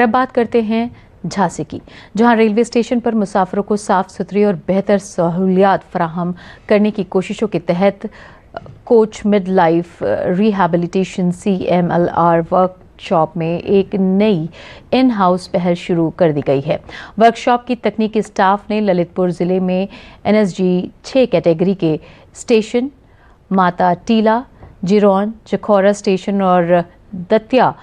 अब बात करते हैं झांसी की, जहां रेलवे स्टेशन पर मुसाफिरों को साफ सुथरी और बेहतर सहूलियात फराहम करने की कोशिशों के तहत coach mid life rehabilitation CMLR workshop में एक नई इन हाउस पहल शुरू कर दी गई है। वर्कशॉप की तकनीकी स्टाफ ने ललितपुर जिले में NSG 6 कैटेगरी के स्टेशन माता टीला, जिरौन, चखौरा स्टेशन और दतिया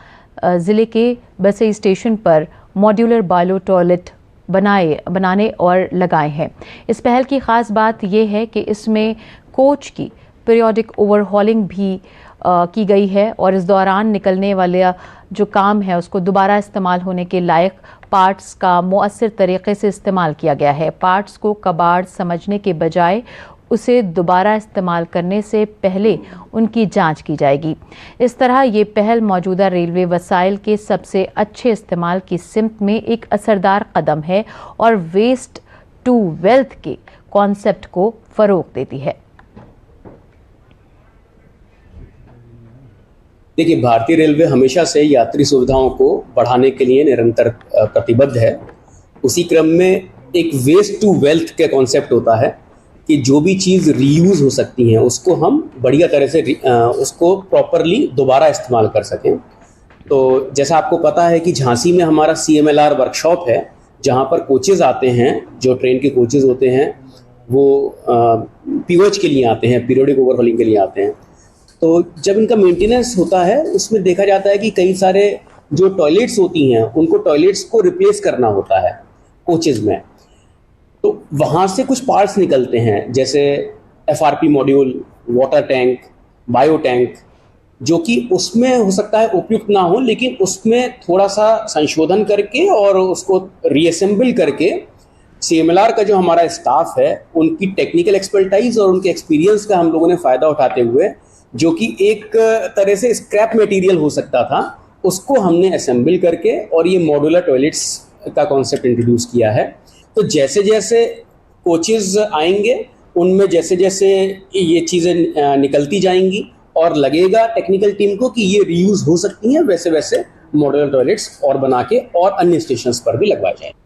जिले के बसई स्टेशन पर मॉड्यूलर बायो टॉयलेट बनाने और लगाए हैं। इस पहल की खास बात यह है कि इसमें कोच की पीरियोडिक ओवरहॉलिंग भी की गई है और इस दौरान निकलने वाला जो काम है उसको दोबारा इस्तेमाल होने के लायक पार्ट्स का मुअस्सर तरीके से इस्तेमाल किया गया है। पार्ट्स को कबाड़ समझने के बजाय उसे दोबारा इस्तेमाल करने से पहले उनकी जांच की जाएगी। इस तरह ये पहल मौजूदा रेलवे वसाइल के सबसे अच्छे इस्तेमाल की सिमत में एक असरदार कदम है और वेस्ट टू वेल्थ के कॉन्सेप्ट को फरोग देती है। देखिए, भारतीय रेलवे हमेशा से यात्री सुविधाओं को बढ़ाने के लिए निरंतर प्रतिबद्ध है। उसी क्रम में एक वेस्ट टू वेल्थ का कॉन्सेप्ट होता है कि जो भी चीज़ रीयूज़ हो सकती हैं उसको हम बढ़िया तरह से उसको प्रॉपरली दोबारा इस्तेमाल कर सकें। तो जैसा आपको पता है कि झांसी में हमारा CMLR वर्कशॉप है, जहां पर कोचेज़ आते हैं, जो ट्रेन के कोचेज़ होते हैं वो POH के लिए आते हैं, पीरियोडिक ओवरहॉलिंग के लिए आते हैं। तो जब इनका मेंटेनेंस होता है उसमें देखा जाता है कि कई सारे जो टॉयलेट्स होती हैं उनको टॉयलेट्स को रिप्लेस करना होता है कोचेज़ में। तो वहाँ से कुछ पार्ट्स निकलते हैं, जैसे FRP module, water tank, bio tank, जो कि उसमें हो सकता है उपयुक्त ना हो, लेकिन उसमें थोड़ा सा संशोधन करके और उसको रीअसेंबल करके CMLR का जो हमारा स्टाफ है उनकी टेक्निकल एक्सपर्टाइज और उनके एक्सपीरियंस का हम लोगों ने फ़ायदा उठाते हुए, जो कि एक तरह से स्क्रैप मटेरियल हो सकता था, उसको हमने असेंबल करके और ये मॉड्यूलर टॉयलेट्स का कॉन्सेप्ट इंट्रोड्यूस किया है। तो जैसे जैसे कोचेज़ आएंगे उनमें जैसे जैसे ये चीज़ें निकलती जाएंगी और लगेगा टेक्निकल टीम को कि ये रीयूज़ हो सकती हैं, वैसे वैसे मॉड्यूलर टॉयलेट्स और बना के और अन्य स्टेशंस पर भी लगवाए जाएंगे।